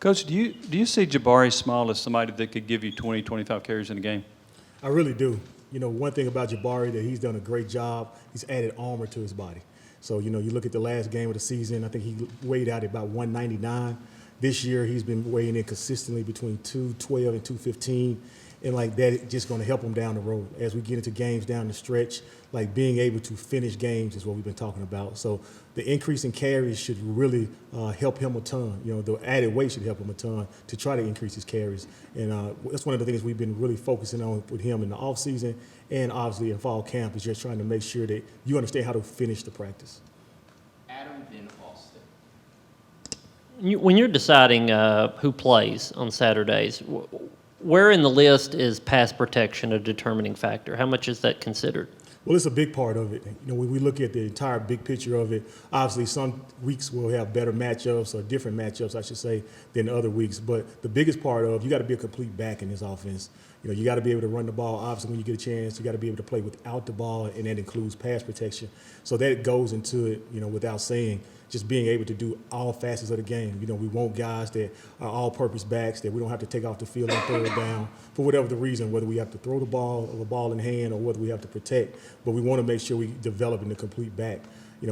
Coach, do you see Jabari Small as somebody that could give you 20, 25 carries in a game? I really do. One thing about Jabari that he's done a great job, he's added armor to his body. So, you look at the last game of the season, I think he weighed out at about 199. This year, he's been weighing in consistently between 212 and 215. And, like, that just going to help him down the road. As we get into games down the stretch, like, being able to finish games is what we've been talking about. So the increase in carries should really help him a ton. The added weight should help him a ton to try to increase his carries. And that's one of the things we've been really focusing on with him in the offseason and obviously in fall camp is just trying to make sure that you understand how to finish the practice. Adam Van Austin. When you're deciding who plays on Saturdays, where in the list is pass protection a determining factor? How much is that considered? Well, it's a big part of it. When we look at the entire big picture of it, obviously some weeks will have better matchups or different matchups, I should say, than other weeks. But the biggest part of you got to be a complete back in this offense. You got to be able to run the ball. Obviously, when you get a chance, you got to be able to play without the ball, and that includes pass protection. So that goes into it, without saying, just being able to do all facets of the game. We want guys that are all-purpose backs that we don't have to take off the field and throw it down for whatever the reason, whether we have to throw the ball or the ball in hand or whether we have to protect. But we want to make sure we develop in the complete back.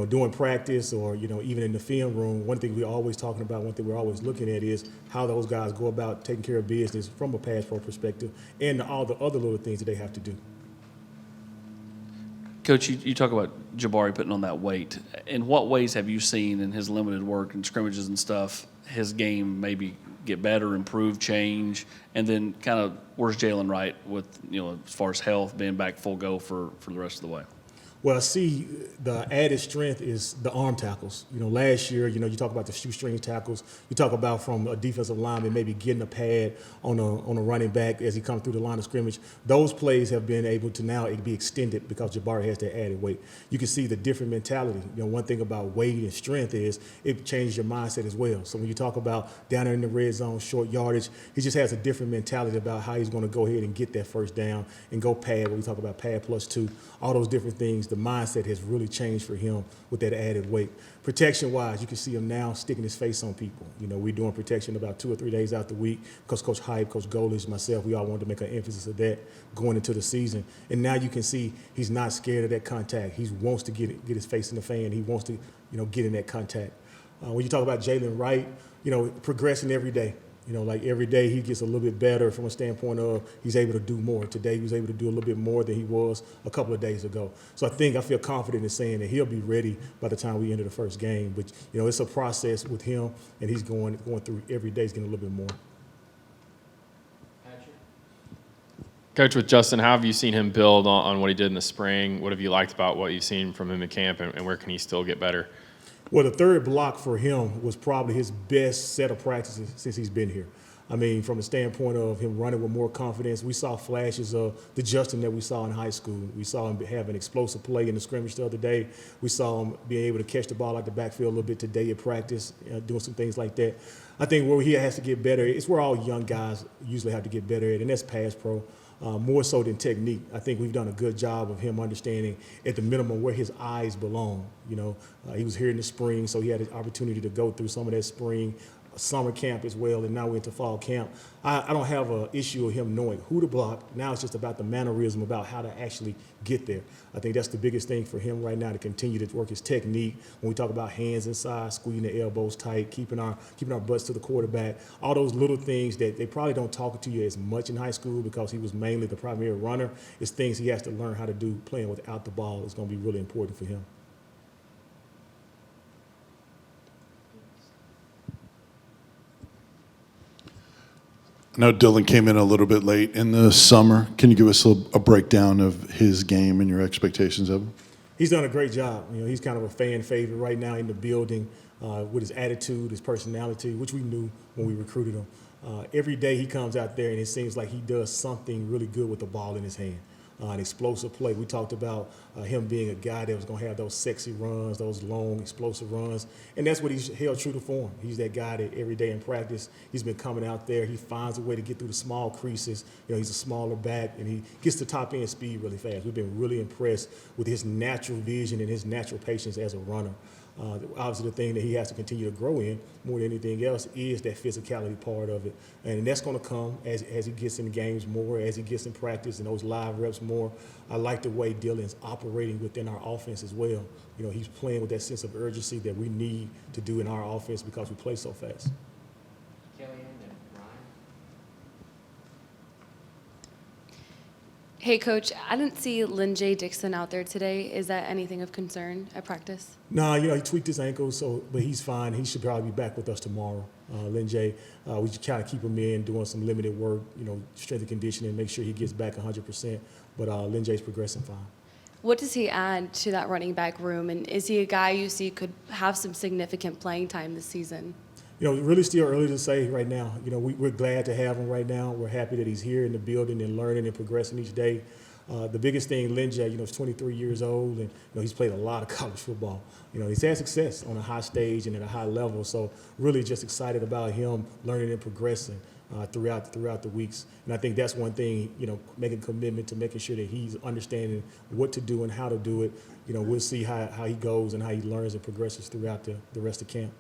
During practice or, even in the film room, one thing we're always talking about, one thing we're always looking at is how those guys go about taking care of business from a pass pro perspective and all the other little things that they have to do. Coach, you talk about Jabari putting on that weight. In what ways have you seen in his limited work and scrimmages and stuff, his game maybe get better, improve, change? And then kind of where's Jalen Wright with, as far as health, being back full go for the rest of the way? Well, I see the added strength is the arm tackles. Last year, you talk about the shoestring tackles. You talk about from a defensive lineman maybe getting a pad on a running back as he comes through the line of scrimmage. Those plays have been able to now be extended because Jabari has that added weight. You can see the different mentality. One thing about weight and strength is it changes your mindset as well. So when you talk about down there in the red zone, short yardage, he just has a different mentality about how he's going to go ahead and get that first down and go pad. When we talk about pad +2, all those different things. The mindset has really changed for him with that added weight. Protection-wise, you can see him now sticking his face on people. We're doing protection about 2 or 3 days out the week because Coach Hype, Coach Golish, myself, we all wanted to make an emphasis of that going into the season. And now you can see he's not scared of that contact. He wants to get his face in the fan. He wants to, get in that contact. When you talk about Jalen Wright, progressing every day. Like every day he gets a little bit better from a standpoint of he's able to do more. Today he was able to do a little bit more than he was a couple of days ago. So I feel confident in saying that he'll be ready by the time we enter the first game. But, it's a process with him, and he's going through every day. He's getting a little bit more. Coach, with Justin, how have you seen him build on what he did in the spring? What have you liked about what you've seen from him in camp, and where can he still get better? Well, the third block for him was probably his best set of practices since he's been here. From the standpoint of him running with more confidence, we saw flashes of the Justin that we saw in high school. We saw him have an explosive play in the scrimmage the other day. We saw him being able to catch the ball out the backfield a little bit today at practice, doing some things like that. I think where he has to get better, it's where all young guys usually have to get better at, and that's pass pro. More so than technique. I think we've done a good job of him understanding at the minimum where his eyes belong. He was here in the spring, so he had an opportunity to go through some of that spring summer camp as well, and now we're into fall camp. I don't have an issue with him knowing who to block. Now it's just about the mannerism, about how to actually get there. I think that's the biggest thing for him right now, to continue to work his technique. When we talk about hands inside, squeezing the elbows tight, keeping our butts to the quarterback, all those little things that they probably don't talk to you as much in high school because he was mainly the primary runner. It's things he has to learn how to do playing without the ball. It's going to be really important for him. I know Dylan came in a little bit late in the summer. Can you give us a breakdown of his game and your expectations of him? He's done a great job. He's kind of a fan favorite right now in the building with his attitude, his personality, which we knew when we recruited him. Every day he comes out there and it seems like he does something really good with the ball in his hand. An explosive play. We talked about him being a guy that was going to have those sexy runs, those long, explosive runs, and that's what he's held true to form. He's that guy that every day in practice, he's been coming out there. He finds a way to get through the small creases. He's a smaller back, and he gets the top end speed really fast. We've been really impressed with his natural vision and his natural patience as a runner. Obviously, the thing that he has to continue to grow in more than anything else is that physicality part of it. And that's going to come as he gets in games more, as he gets in practice and those live reps more. I like the way Dylan's operating within our offense as well. You know, he's playing with that sense of urgency that we need to do in our offense because we play so fast. Kellyanne and Ryan. Hey, Coach, I didn't see Lynn-J Dixon out there today. Is that anything of concern at practice? No, you know, he tweaked his ankle, but he's fine. He should probably be back with us tomorrow. Lynn-J, we just kind of keep him in, doing some limited work, you know, strength and conditioning, make sure he gets back 100%. But Lynn-J's progressing fine. What does he add to that running back room? And is he a guy you see could have some significant playing time this season? You know, really still early to say right now. You know, we're glad to have him right now. We're happy that he's here in the building and learning and progressing each day. The biggest thing, Lynn-J, you know, is 23 years old, and you know he's played a lot of college football. You know, he's had success on a high stage and at a high level. So really just excited about him learning and progressing throughout the weeks. And I think that's one thing, you know, making a commitment to making sure that he's understanding what to do and how to do it. You know, we'll see how he goes and how he learns and progresses throughout the rest of camp.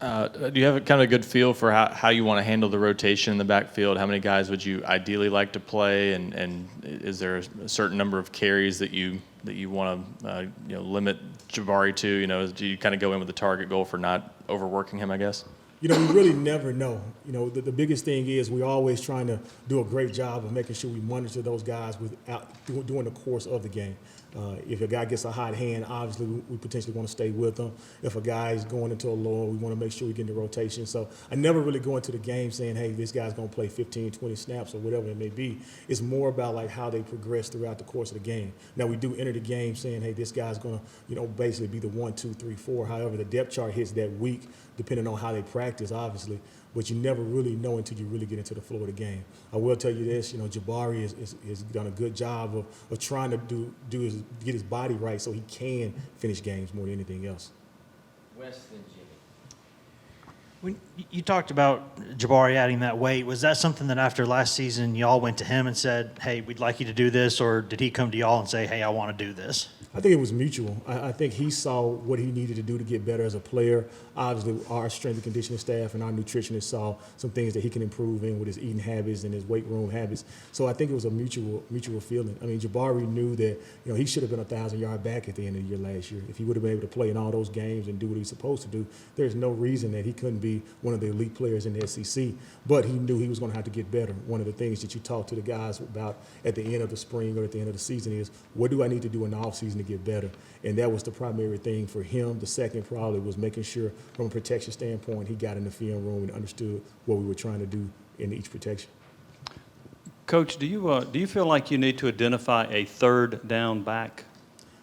Do you have a kind of a good feel for how you want to handle the rotation in the backfield? How many guys would you ideally like to play, and is there a certain number of carries that you want to limit Jabari to? You know, do you kind of go in with a target goal for not overworking him, I guess? You know, we really never know. You know, the biggest thing is we're always trying to do a great job of making sure we monitor those guys during the course of the game. If a guy gets a hot hand, obviously we potentially want to stay with them. If a guy is going into a lull, we want to make sure we get into rotation. So I never really go into the game saying, hey, this guy's going to play 15, 20 snaps or whatever it may be. It's more about like how they progress throughout the course of the game. Now we do enter the game saying, hey, this guy's going to, you know, basically be the 1, 2, 3, 4. However, the depth chart hits that week, depending on how they practice, obviously. But you never really know until you really get into the flow of the game. I will tell you this, you know, Jabari has done a good job of trying to get his body right so he can finish games more than anything else. Wes and Jimmy. When you talked about Jabari adding that weight, was that something that after last season y'all went to him and said, hey, we'd like you to do this, or did he come to y'all and say, hey, I want to do this? I think it was mutual. I think he saw what he needed to do to get better as a player. Obviously, our strength and conditioning staff and our nutritionists saw some things that he can improve in with his eating habits and his weight room habits. So I think it was a mutual feeling. I mean, Jabari knew that, you know, he should have been a 1,000-yard back at the end of the year last year. If he would have been able to play in all those games and do what he was supposed to do, there's no reason that he couldn't be one of the elite players in the SEC. But he knew he was going to have to get better. One of the things that you talk to the guys about at the end of the spring or at the end of the season is, what do I need to do in the offseason to get better? And that was the primary thing for him. The second probably was making sure from a protection standpoint he got in the film room and understood what we were trying to do in each protection. Coach, do you feel like you need to identify a third down back?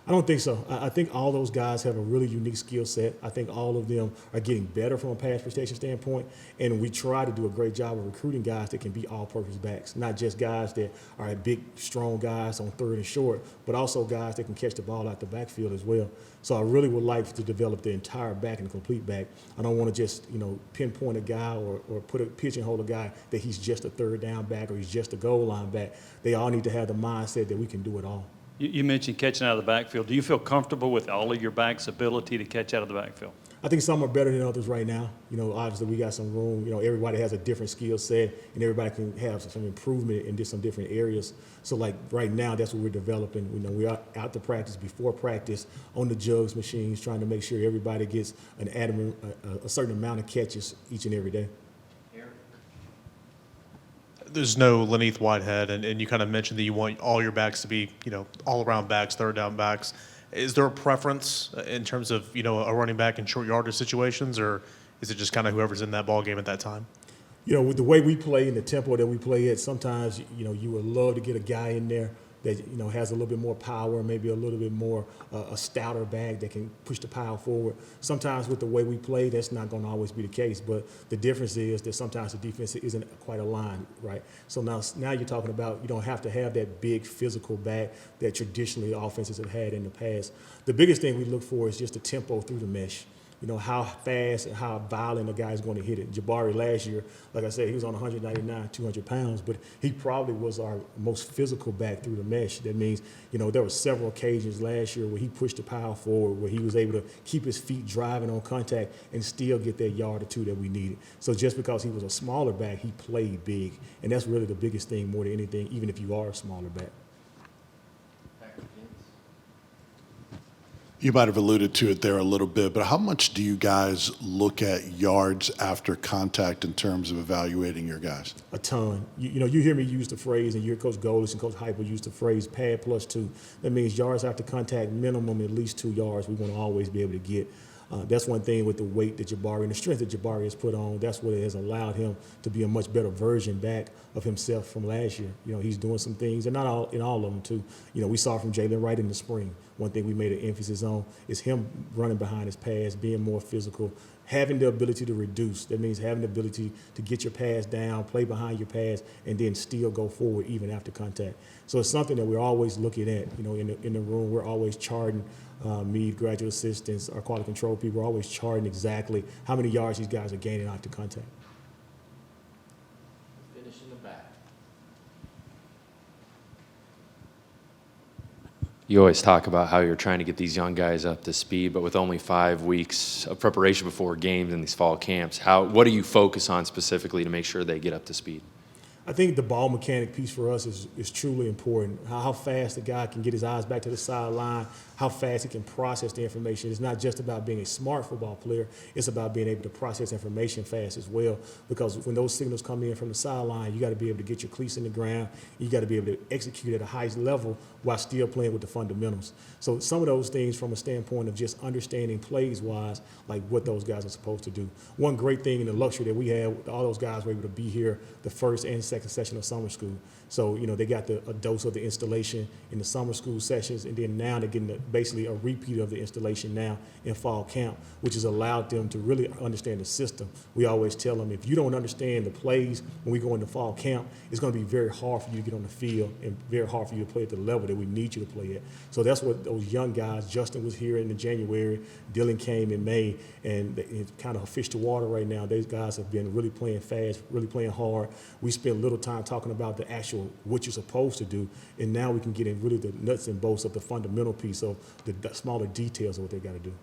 I don't think so. I think all those guys have a really unique skill set. I think all of them are getting better from a pass protection standpoint, and we try to do a great job of recruiting guys that can be all-purpose backs, not just guys that are big, strong guys on third and short, but also guys that can catch the ball out the backfield as well. So I really would like to develop the entire back and complete back. I don't want to just, you know, pinpoint a guy or pigeonhole a guy that he's just a third down back or he's just a goal line back. They all need to have the mindset that we can do it all. You mentioned catching out of the backfield. Do you feel comfortable with all of your backs' ability to catch out of the backfield? I think some are better than others right now. You know, obviously we got some room. You know, everybody has a different skill set, and everybody can have some improvement in just some different areas. So, like right now, that's what we're developing. You know, we're out to practice, before practice, on the jugs machines, trying to make sure everybody gets a certain amount of catches each and every day. There's no Laneith Whitehead, and you kind of mentioned that you want all your backs to be, you know, all-around backs, third down backs. Is there a preference in terms of, you know, a running back in short yardage situations, or is it just kind of whoever's in that ball game at that time? You know, with the way we play and the tempo that we play at, sometimes, you know, you would love to get a guy in there that, you know, has a little bit more power, maybe a little bit more a stouter back that can push the pile forward. Sometimes with the way we play, that's not going to always be the case. But the difference is that sometimes the defense isn't quite aligned, right? So now you're talking about you don't have to have that big physical back that traditionally offenses have had in the past. The biggest thing we look for is just the tempo through the mesh. how fast and how violent a guy's going to hit it. Jabari last year, like I said, he was on 199, 200 pounds, but he probably was our most physical back through the mesh. That means, there were several occasions last year where he pushed the power forward, where he was able to keep his feet driving on contact and still get that yard or two that we needed. So just because he was a smaller back, he played big. And that's really the biggest thing more than anything, even if you are a smaller back. Packer Vince. You might have alluded to it there a little bit, but how much do you guys look at yards after contact in terms of evaluating your guys? A ton. You hear me use the phrase, and you hear Coach Golis and Coach Hyper use the phrase pad plus 2. That means yards after contact, minimum at least 2 yards we want to always be able to get. That's one thing with the weight that Jabari and the strength that Jabari has put on. That's what has allowed him to be a much better version back of himself from last year. He's doing some things, and not all in all of them too. We saw from Jalen Wright in the spring. One thing we made an emphasis on is him running behind his pass, being more physical, having the ability to reduce. That means having the ability to get your pass down, play behind your pass, and then still go forward even after contact. So it's something that we're always looking at. In the room, we're always charting. Me, graduate assistants, our quality control people are always charting exactly how many yards these guys are gaining after contact. Finish in the back. You always talk about how you're trying to get these young guys up to speed, but with only 5 weeks of preparation before games in these fall camps, what do you focus on specifically to make sure they get up to speed? I think the ball mechanic piece for us is truly important. How fast the guy can get his eyes back to the sideline, how fast he can process the information. It's not just about being a smart football player. It's about being able to process information fast as well. Because when those signals come in from the sideline, you got to be able to get your cleats in the ground. You got to be able to execute at a high level while still playing with the fundamentals. So some of those things from a standpoint of just understanding plays-wise, like what those guys are supposed to do. One great thing in the luxury that we had, all those guys were able to be here the first and second session of summer school. So, they got a dose of the installation in the summer school sessions, and then now they're getting basically a repeat of the installation now in fall camp, which has allowed them to really understand the system. We always tell them, if you don't understand the plays when we go into fall camp, it's going to be very hard for you to get on the field and very hard for you to play at the level that we need you to play at. So that's what those young guys, Justin was here in January, Dylan came in May, and it's kind of a fish to water right now. These guys have been really playing fast, really playing hard. We spent little time talking about the actual what you're supposed to do, and now we can get in really the nuts and bolts of the fundamental piece of the smaller details of what they got to do.